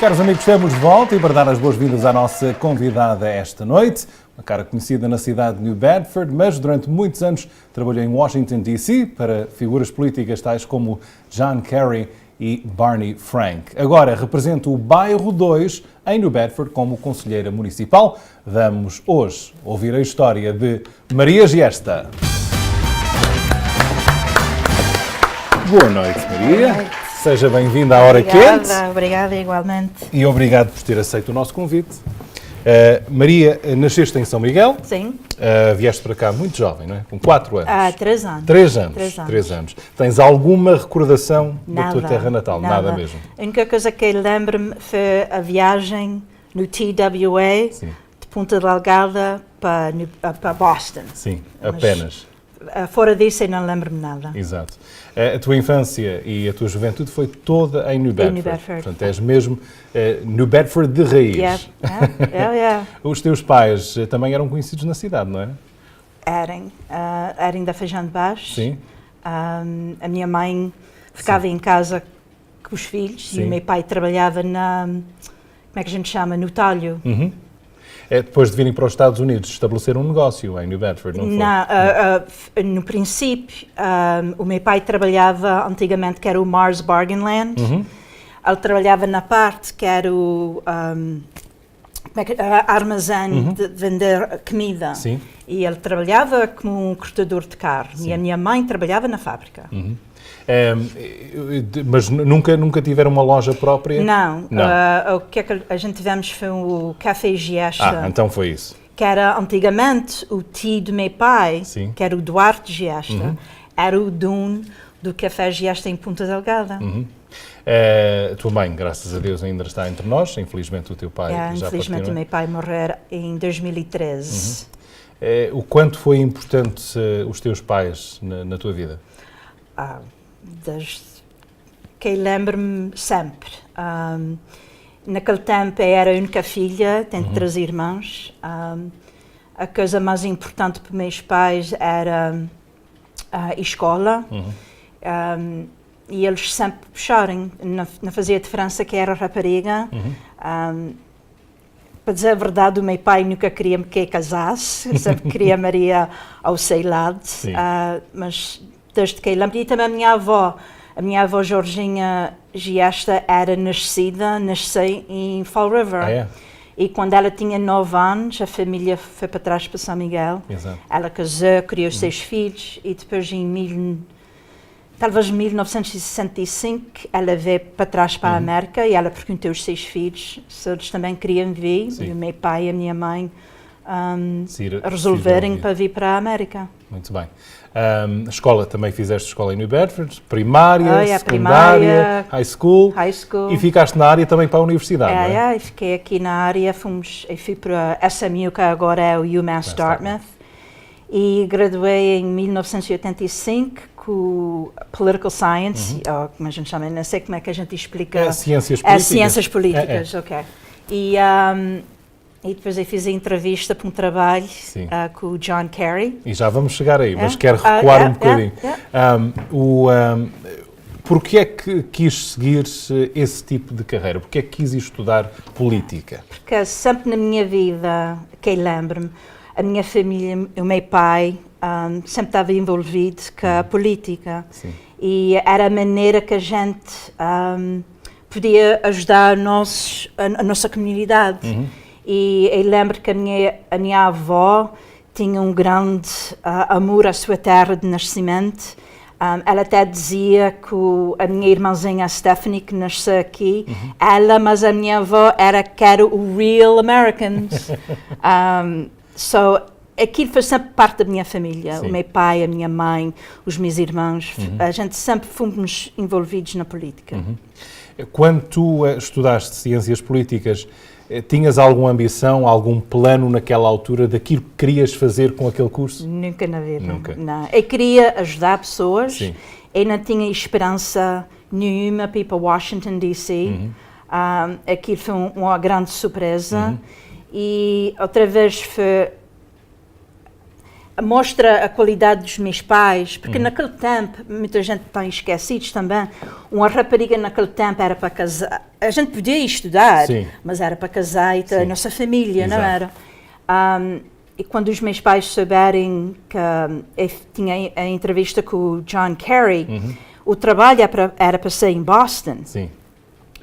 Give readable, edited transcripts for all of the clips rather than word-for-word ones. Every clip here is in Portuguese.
caros amigos, estamos de volta e para dar as boas-vindas à nossa convidada esta noite, uma cara conhecida na cidade de New Bedford, mas durante muitos anos trabalhou em Washington, D.C. para figuras políticas tais como John Kerry e Barney Frank. Agora representa o bairro 2 em New Bedford como conselheira municipal. Vamos hoje ouvir a história de Maria Giesta. Boa noite, Maria. Boa noite. Seja bem-vinda à Hora Quente. Obrigada, igualmente. E obrigado por ter aceito o nosso convite. Maria, nasceste em São Miguel. Sim. Vieste para cá muito jovem, não é? Com 4 anos. 3 anos. 3 anos. 3 anos. Tens alguma recordação da tua terra natal? Nada mesmo? A única coisa que eu lembro-me foi a viagem no TWA, Sim. de Ponta Delgada para Boston. Sim, apenas. Fora disso eu não lembro-me nada. Exato. A tua infância e a tua juventude foi toda em New Bedford. New Bedford. Portanto, és mesmo New Bedford de raiz. Yeah. Os teus pais também eram conhecidos na cidade, não é? Eram da Feijão de Baixo. Sim. A minha mãe ficava em casa com os filhos. Sim. E o meu pai trabalhava como é que a gente chama? No talho. Uhum. Depois de virem para os Estados Unidos, estabelecer um negócio em New Bedford, não foi? Não, no princípio, o meu pai trabalhava antigamente, que era o Mars Bargain Land. Uhum. Ele trabalhava na parte que era o armazém de vender comida. Sim. E ele trabalhava como um cortador de carro. Sim. E a minha mãe trabalhava na fábrica. Uhum. Mas nunca tiveram uma loja própria? Não. O que é que a gente tivemos foi o Café Giesta. Então foi isso. Que era antigamente o tio do meu pai, Sim. que era o Duarte Giesta, era o dono do Café Giesta em Ponta Delgada. Uhum. A tua mãe, graças a Deus, ainda está entre nós. Infelizmente o teu pai já infelizmente partiu, o meu pai morreu em 2013. O quanto foi importante os teus pais na tua vida? Desde que eu lembro-me sempre. Naquele tempo eu era a única filha, tenho 3 irmãos. A coisa mais importante para meus pais era a escola. E eles sempre puxaram. Não fazia diferença que era rapariga. Para dizer a verdade, o meu pai nunca queria que eu casasse. Sempre queria Maria ao seu lado. Mas desde que eu lembro. E também a minha avó Jorginha Giesta nasceu em Fall River. E quando ela tinha 9 anos, a família foi para trás para São Miguel. Exato. Ela casou, criou 6 filhos e depois talvez 1965 ela veio para trás para a América e ela perguntou aos 6 filhos se eles também queriam vir. Sim. E o meu pai e a minha mãe resolverem para vir para a América. Muito bem. A escola, também fizeste escola em New Bedford, primária, secundária, high school. E ficaste na área também para a universidade, não é? Eu fiquei aqui na área, eu fui para a SMU, que agora é o UMass Dartmouth, e graduei em 1985 com Political Science, como a gente chama, não sei como é que a gente explica. Ciências políticas. Ciências políticas, ok. E depois eu fiz a entrevista para um trabalho com o John Kerry. E já vamos chegar aí, mas quero recuar um bocadinho. Porquê é que quis seguir esse tipo de carreira? Porquê é que quis estudar política? Porque sempre na minha vida, que eu lembro-me, a minha família, o meu pai, sempre estava envolvido com a política. Sim. E era a maneira que a gente podia ajudar a nossa comunidade. E eu lembro que a minha avó tinha um grande amor à sua terra de nascimento. Ela até dizia que a minha irmãzinha Stephanie, que nasceu aqui, mas a minha avó que era o real Americans. Aquilo foi sempre parte da minha família. Sim. O meu pai, a minha mãe, os meus irmãos, a gente sempre fomos envolvidos na política. Quando tu estudaste ciências políticas, tinhas alguma ambição, algum plano naquela altura daquilo que querias fazer com aquele curso? Nunca na vida. Nunca. Não. Eu queria ajudar pessoas. Sim. Eu não tinha esperança nenhuma para ir para Washington, D.C. Aquilo foi uma grande surpresa. E outra vez foi mostra a qualidade dos meus pais, porque naquele tempo, muita gente está esquecida também, uma rapariga naquele tempo era para casar, a gente podia estudar, Sim. mas era para casar e ter a nossa família, Exato. não era? E quando os meus pais souberem que eu tinha a entrevista com o John Kerry, o trabalho era para ser em Boston, Sim.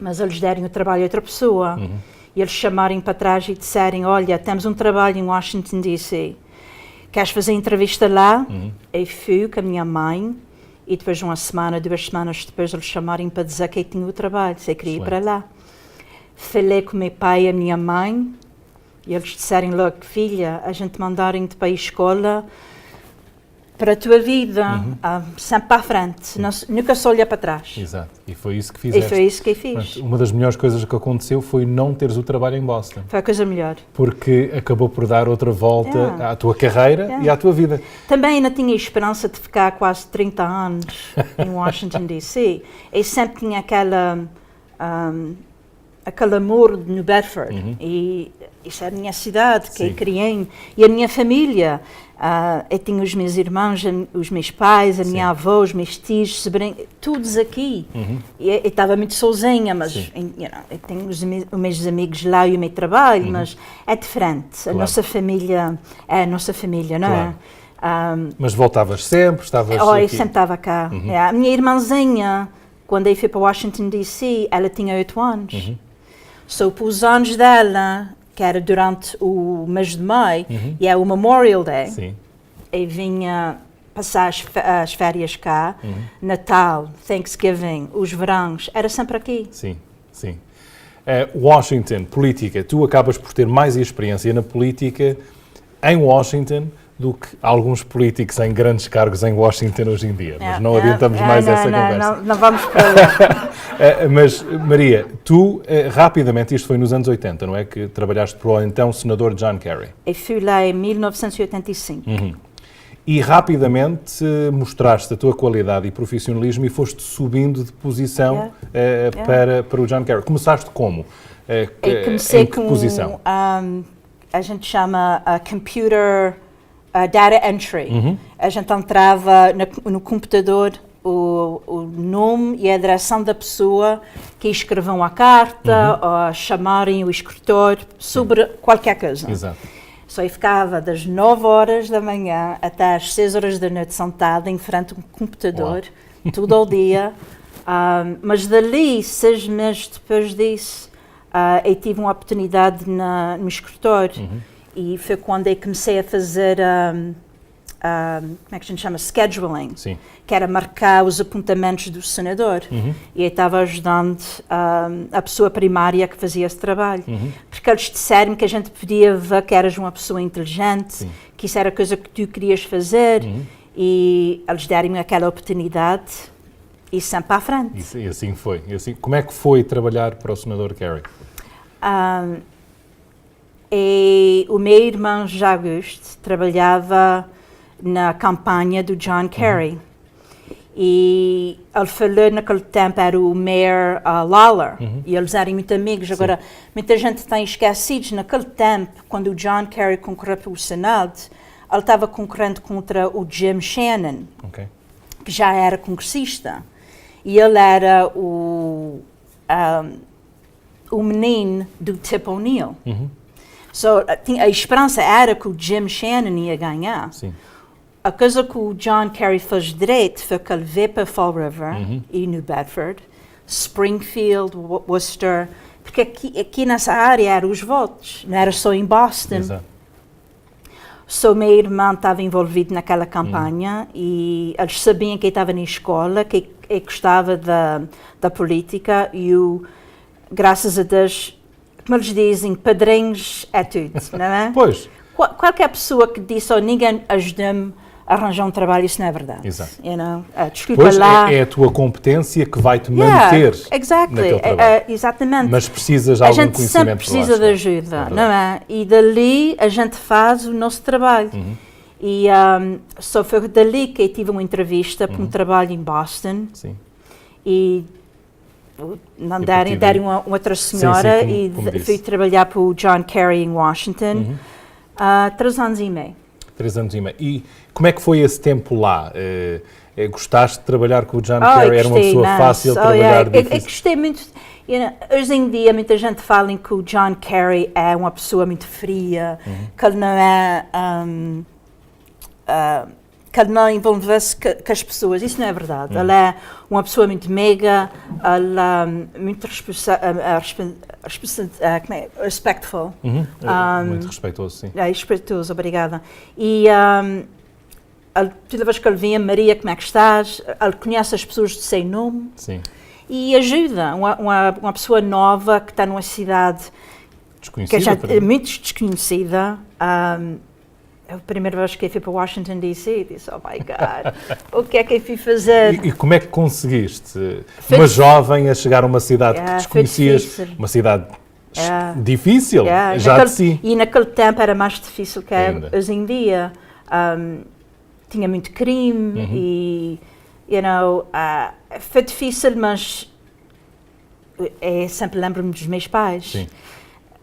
mas eles deram o trabalho a outra pessoa. E eles chamarem para trás e disserem, olha, temos um trabalho em Washington, D.C., queres fazer entrevista lá? Eu fui com a minha mãe e depois uma semana, 2 semanas depois eles chamarem para dizer que eu tinha o trabalho, se eu queria ir para lá. Falei com o meu pai e a minha mãe e eles disseram logo, filha, a gente mandarem-te para a escola para a tua vida, sempre para a frente, nunca só olhar para trás. Exato. E foi isso que fizeste. E foi isso que eu fiz. Portanto, uma das melhores coisas que aconteceu foi não teres o trabalho em Boston. Foi a coisa melhor. Porque acabou por dar outra volta à tua carreira e à tua vida. Também ainda tinha esperança de ficar quase 30 anos em Washington, D.C. Eu sempre tinha aquele amor no New Bedford. E isso é a minha cidade, que eu criei. E a minha família. Eu tinha os meus irmãos, os meus pais, a minha avó, os meus tios, sobrinhos, todos aqui. E eu estava muito sozinha, mas eu tenho os meus amigos lá e o meu trabalho, mas é diferente. Claro. A nossa família é a nossa família, não é? Mas voltavas sempre, estavas eu aqui. sempre estava cá. A minha irmãzinha, quando eu fui para Washington, D.C., ela tinha 8 anos. So, para os anos dela, que era durante o mês de maio, e é o Memorial Day, Sim. eu vinha passar as férias cá, Natal, Thanksgiving, os verões, era sempre aqui. Sim, sim. Washington, política, tu acabas por ter mais experiência na política em Washington do que alguns políticos em grandes cargos em Washington hoje em dia. Mas não adiantamos mais essa conversa. Não vamos para lá. Mas, Maria, tu rapidamente, isto foi nos anos 80, não é? Que trabalhaste para o então senador John Kerry. Eu fui lá em 1985. E rapidamente mostraste a tua qualidade e profissionalismo e foste subindo de posição para o John Kerry. Começaste como? Eu comecei em que posição? A gente chama computer data entry. A gente entrava no computador o nome e a direção da pessoa que escrevam a carta ou chamarem o escritor sobre qualquer coisa. Exato. Só eu ficava das 9 horas da manhã até às 6 horas da noite sentada em frente a um computador, tudo ao dia. Mas dali, 6 meses depois disso, eu tive uma oportunidade no escritório. E foi quando eu comecei a fazer, como é que a gente chama? Scheduling. Sim. Que era marcar os apontamentos do senador. E eu estava ajudando a pessoa primária que fazia esse trabalho. Porque eles disseram que a gente podia ver que eras uma pessoa inteligente, que isso era a coisa que tu querias fazer. E eles deram-me aquela oportunidade e sempre à frente. E assim foi. E assim, como é que foi trabalhar para o senador Kerry? E o meu irmão José Augusto trabalhava na campanha do John Kerry. E ele falou naquele tempo, era o Mayor Lawler, e eles eram muito amigos. Agora, muita gente está esquecida, naquele tempo, quando o John Kerry concorreu para o Senado, ele estava concorrendo contra o Jim Shannon, que já era congressista. E ele era o menino do Tip O'Neill. So, a esperança era que o Jim Shannon ia ganhar. Sim. A coisa que o John Kerry fez direito foi que ele veio para Fall River e New Bedford, Springfield, Worcester, porque aqui nessa área eram os votos, não era só em Boston. Exato. So, meu irmão estava envolvido naquela campanha e eles sabiam que eu estava na escola, que eu gostava da política e graças a Deus, como eles dizem, padrinhos é tudo, não é? Pois. Qualquer pessoa que disse, ninguém ajudou-me a arranjar um trabalho, isso não é verdade. Exato. Desculpa Pois lá. é a tua competência que vai-te manter naquele trabalho. Exatamente. Mas precisas de algum conhecimento. A gente sempre precisa de ajuda, não é? E dali a gente faz o nosso trabalho. E só foi dali que eu tive uma entrevista para um trabalho em Boston. Sim. E não deram uma outra senhora e fui trabalhar para o John Kerry em Washington. 3 anos e meio. 3 anos e meio. E como é que foi esse tempo lá? Gostaste de trabalhar com o John Kerry? Era uma pessoa fácil de trabalhar? Eu gostei muito. Hoje em dia muita gente fala que o John Kerry é uma pessoa muito fria, que ele não é... que ele não envolve-se com as pessoas. Isso não é verdade. Ele é uma pessoa muito meiga, ele é muito respectful. Muito respeitoso, sim. É respeitoso, obrigada. E toda vez que ele vinha, Maria, como é que estás? Ele conhece as pessoas de sem nome. Sim. E ajuda uma pessoa nova que está numa cidade desconhecida, que é muito desconhecida. A primeira vez que eu fui para Washington, D.C., disse, oh my God, o que é que eu fui fazer? E como é que conseguiste, uma jovem, a chegar a uma cidade que desconhecias, uma cidade difícil, já de si? E naquele tempo era mais difícil que hoje em dia. Tinha muito crime e, foi difícil, mas eu sempre lembro-me dos meus pais. Sim.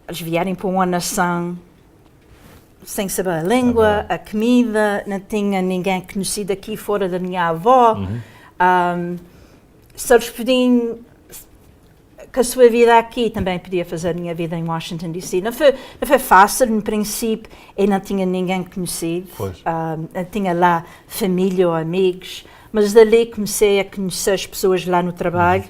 Eles vierem para uma nação sem saber a língua, a comida, não tinha ninguém conhecido aqui fora da minha avó. Se eles podiam, que a sua vida aqui, também podia fazer a minha vida em Washington, D.C. Não foi fácil, no princípio, eu não tinha ninguém conhecido. Eu tinha lá família ou amigos, mas dali comecei a conhecer as pessoas lá no trabalho.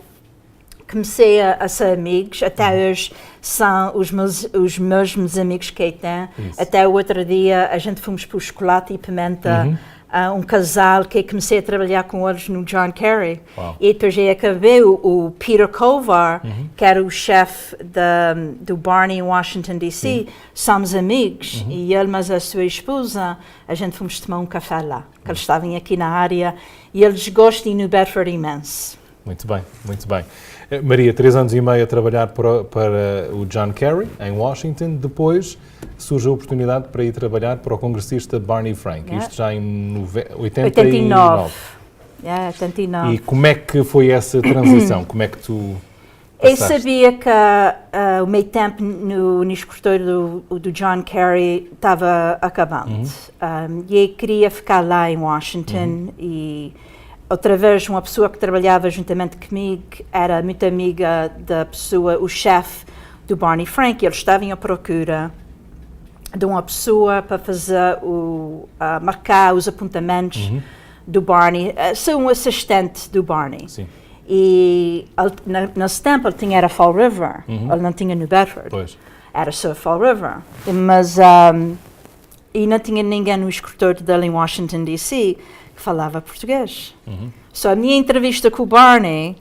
Comecei a ser amigos, até hoje são os mesmos amigos que eu tenho. Até o outro dia a gente fomos para o Chocolate e Pimenta, um casal que eu comecei a trabalhar com eles no John Kerry. E depois eu acabei, o Peter Kovar, que era o chefe do Barney em Washington, D.C., somos amigos. E ele, mas a sua esposa, a gente fomos tomar um café lá, que eles estavam aqui na área, e eles gostam de New Bedford imenso. Muito bem, muito bem. Maria, 3 anos e meio a trabalhar para o John Kerry, em Washington. Depois surge a oportunidade para ir trabalhar para o congressista Barney Frank. Isto já em 89. 89. E como é que foi essa transição? Como é que tu passaste? Eu sabia que o meu tempo no escritório do John Kerry estava acabando. E eu queria ficar lá em Washington e... Outra vez, uma pessoa que trabalhava juntamente comigo era muito amiga da pessoa, o chefe do Barney Frank. Eles estavam à procura de uma pessoa para fazer marcar os apontamentos do Barney, ser um assistente do Barney. Sim. E nesse tempo ele tinha Fall River, ele não tinha New Bedford. Pois. Era só Fall River. Mas e não tinha ninguém no escritório dele em Washington, D.C., que falava português. Só a minha entrevista com o Barney,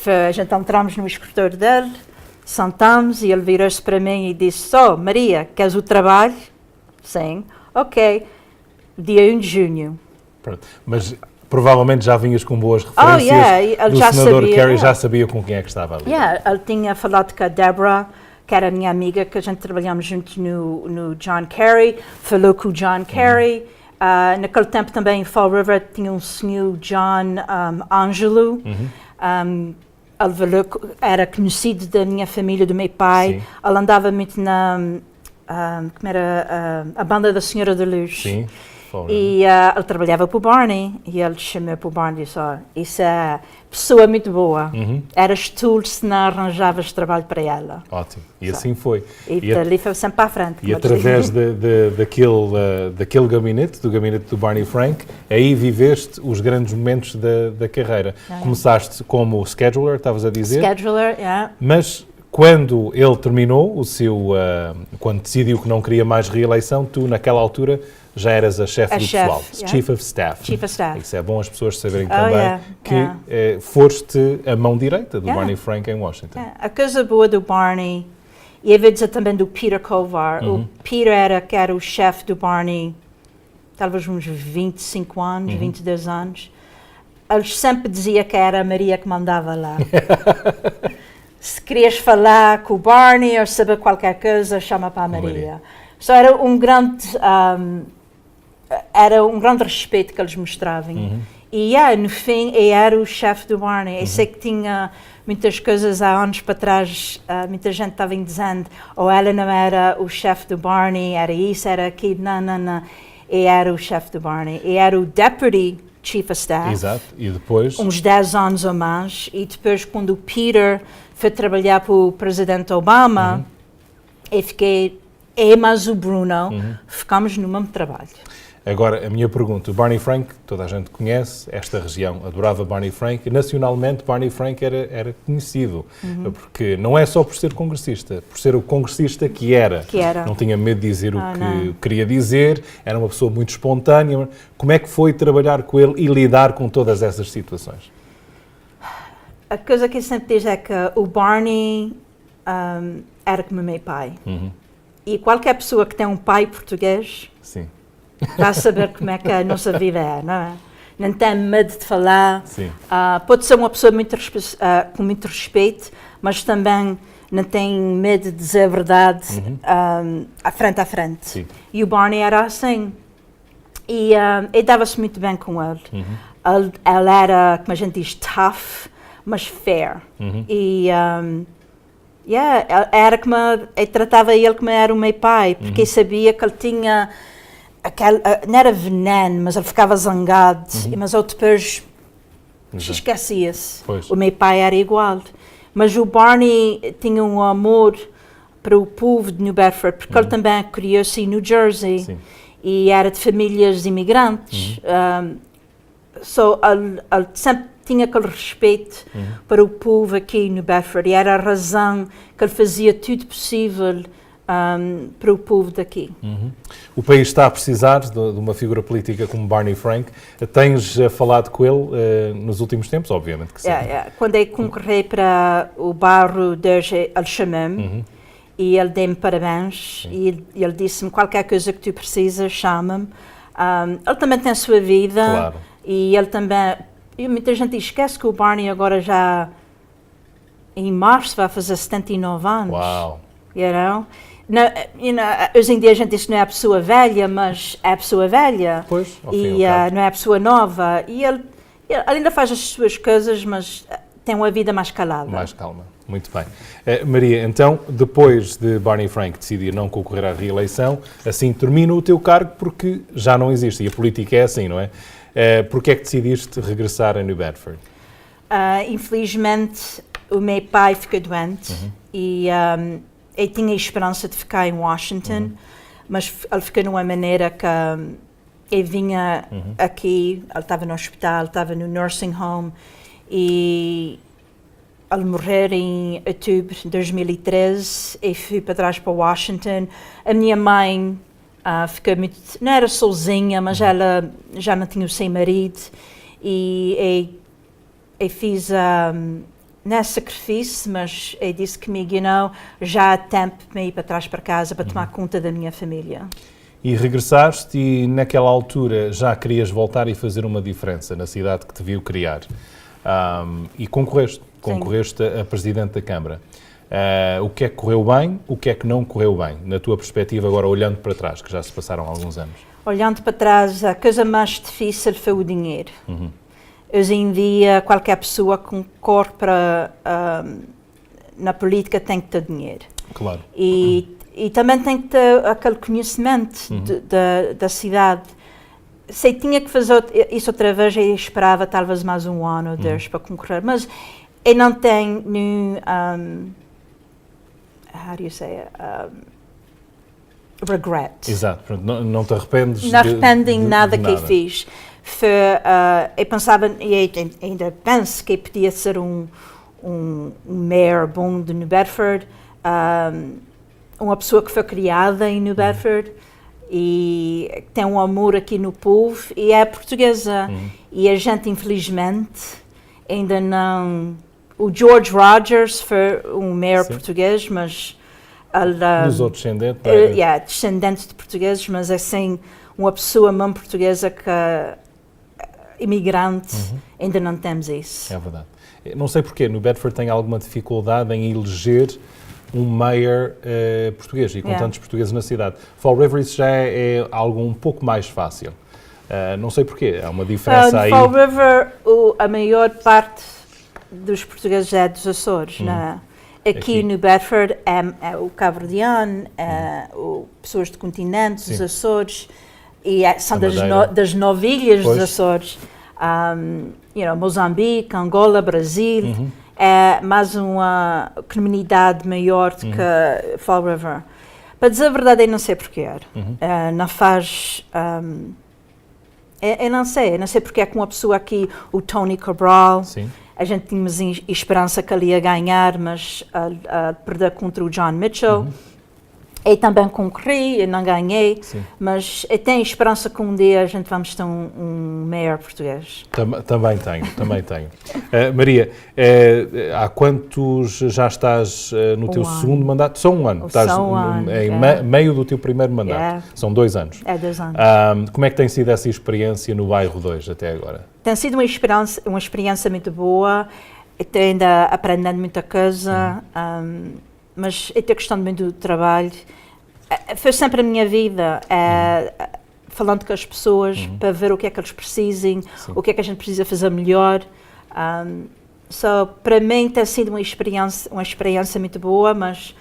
a gente entramos no escritório dele, sentamos e ele virou-se para mim e disse, Maria, queres o trabalho? Sim. Ok. Dia 1 de junho. Pronto. Mas provavelmente já vinhas com boas referências ele do já senador sabia, Kerry, já sabia com quem é que estava ali. Ele tinha falado com a Deborah, que era a minha amiga, que a gente trabalhamos juntos no John Kerry, falou com o John Kerry. Naquele tempo também em Fall River tinha um senhor John Angelo, ele era conhecido da minha família, do meu pai. Sim. Ele andava muito na como era a banda da Senhora da Luz. Sim. E ele trabalhava para o Barney e ele chamou para o Barney e disse, isso é pessoa muito boa, eras tu se não arranjavas trabalho para ela. Ótimo, e assim foi. E ali foi sempre para a frente. E através daquele gabinete, do gabinete do Barney Frank, aí viveste os grandes momentos da carreira. Começaste como scheduler, estavas a dizer. Scheduler, Mas quando ele terminou quando decidiu que não queria mais reeleição, tu naquela altura já eras a chefe do pessoal, Chief of Staff. Chief of Staff. Isso é bom as pessoas saberem também que foste a mão direita do Barney Frank em Washington. A coisa boa do Barney, e eu vou dizer também do Peter Kovar, o Peter era o chefe do Barney, talvez uns 25 anos, 22 anos. Ele sempre dizia que era a Maria que mandava lá. Se querias falar com o Barney ou saber qualquer coisa, chama para a Maria. Só era um grande respeito que eles mostravam. E no fim, eu era o chefe do Barney. Eu sei que tinha muitas coisas há anos para trás, muita gente estava dizendo, ou ela não era o chefe do Barney, era isso, era aquilo. Não. Eu era o chefe do Barney. Eu era o Deputy Chief of Staff. Exato. E depois? Uns 10 anos ou mais. E depois, quando o Peter foi trabalhar para o presidente Obama, eu fiquei, mais o Bruno, ficamos no mesmo trabalho. Agora, a minha pergunta, o Barney Frank, toda a gente conhece, esta região adorava Barney Frank, nacionalmente Barney Frank era conhecido, porque não é só por ser congressista, por ser o congressista que era. Não tinha medo de dizer o que queria dizer, era uma pessoa muito espontânea. Como é que foi trabalhar com ele e lidar com todas essas situações? A coisa que eu sempre digo é que o Barney era como meu pai. E qualquer pessoa que tem um pai português... Sim. Vai saber como é que a nossa vida é, não é? Não tem medo de falar. Pode ser uma pessoa com muito respeito, mas também não tem medo de dizer a verdade frente a frente. Sim. E o Barney era assim. E ele dava-se muito bem com ele. Ele era, como a gente diz, tough, mas fair. E era como eu tratava ele como era o meu pai, porque eu sabia que ele tinha... não era veneno, mas ele ficava zangado, mas eu depois esquecia-se. O meu pai era igual. Mas o Barney tinha um amor para o povo de New Bedford, porque ele também criou-se em New Jersey e era de famílias imigrantes. Ele sempre tinha aquele respeito para o povo aqui em New Bedford e era a razão que ele fazia tudo possível para o povo daqui. O país está a precisar de uma figura política como Barney Frank. Tens falado com ele nos últimos tempos? Obviamente que sim. Quando eu concorri para o bairro de hoje, ele chamou-me e ele deu-me parabéns e ele disse-me qualquer coisa que tu precisas, chama-me. Ele também tem a sua vida. Claro. E ele também... E muita gente esquece que o Barney agora já em março vai fazer 79 anos. Uau! Hoje em dia a gente diz que não é a pessoa velha, mas é a pessoa velha. Pois, e não é a pessoa nova. E ele ainda faz as suas coisas, mas tem uma vida mais calada. Mais calma. Muito bem. Maria, então, depois de Barney Frank decidir não concorrer à reeleição, assim termina o teu cargo porque já não existe. E a política é assim, não é? Porquê é que decidiste regressar a New Bedford? Infelizmente, o meu pai ficou doente e... eu tinha a esperança de ficar em Washington, mas ele ficou de uma maneira que eu vinha aqui, ele estava no hospital, estava no nursing home e ele morreu em outubro de 2013 e fui para trás para Washington. A minha mãe ficou muito, não era sozinha, mas ela já não tinha o seu marido e eu fiz... não é sacrifício, mas eu disse comigo, já há tempo para ir para trás para casa para tomar conta da minha família. E regressaste e naquela altura já querias voltar e fazer uma diferença na cidade que te viu criar. E concorreste a Presidente da Câmara. O que é que correu bem, o que é que não correu bem, na tua perspectiva agora olhando para trás, que já se passaram alguns anos? Olhando para trás, a coisa mais difícil foi o dinheiro. Hoje em dia, qualquer pessoa que concorre na política tem que ter dinheiro. Claro. E também tem que ter aquele conhecimento da cidade. Se eu tinha que fazer isso outra vez, eu esperava talvez mais um ano ou dois para concorrer. Mas eu não tenho nenhum... how do you say it? Regret. Exato. Não te arrependes não arrependo em nada que eu fiz. Eu pensava, e ainda penso que podia ser um mayor bom de New Bedford, uma pessoa que foi criada em New Bedford e tem um amor aqui no povo e é portuguesa. E a gente, infelizmente, ainda não... O George Rogers foi um mayor português, mas... Dos outros descendentes? Descendentes de portugueses, mas assim, uma pessoa mesmo portuguesa que... imigrante, ainda não temos isso. É verdade. Não sei porquê, New Bedford tem alguma dificuldade em eleger um mayor português e com tantos portugueses na cidade. Fall River isso já é algo um pouco mais fácil. Não sei porquê, há uma diferença aí. Fall River, a maior parte dos portugueses é dos Açores, né? Aqui no Bedford é o cabo-verdiano, pessoas de continentes, dos Açores, e são das 9 ilhas dos Açores. Moçambique, Angola, Brasil, é mais uma comunidade maior do que Fall River. Para dizer a verdade, eu não sei porquê. Não faz... eu não sei porque é que uma pessoa aqui, o Tony Cabral, a gente tínhamos esperança que ele ia ganhar, mas perder contra o John Mitchell. Eu também concorri, eu não ganhei, mas eu tenho esperança que um dia a gente vamos ter um mayor português. Também tenho. Maria, há quantos já estás no teu segundo mandato? Só um ano. Estás em meio do teu primeiro mandato. São 2 anos. É 2 anos. Como é que tem sido essa experiência no bairro 2 até agora? Tem sido uma experiência muito boa. Estou ainda aprendendo muita coisa. Mas eu estou gostando muito do trabalho. Foi sempre a minha vida, falando com as pessoas para ver o que é que eles precisam, o que é que a gente precisa fazer melhor. Para mim tem sido uma experiência muito boa, mas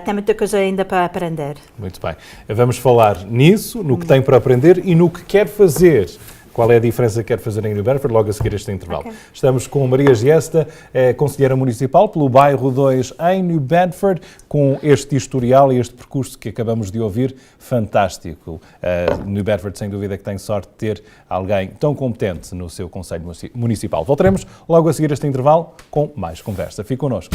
tem muita coisa ainda para aprender. Muito bem. Vamos falar nisso, no que tem para aprender e no que quer fazer. Qual é a diferença que quer fazer em New Bedford, logo a seguir este intervalo. Estamos com Maria Giesta, conselheira municipal pelo bairro 2 em New Bedford, com este historial e este percurso que acabamos de ouvir, fantástico. New Bedford, sem dúvida, que tem sorte de ter alguém tão competente no seu conselho municipal. Voltaremos logo a seguir este intervalo com mais conversa. Fique connosco.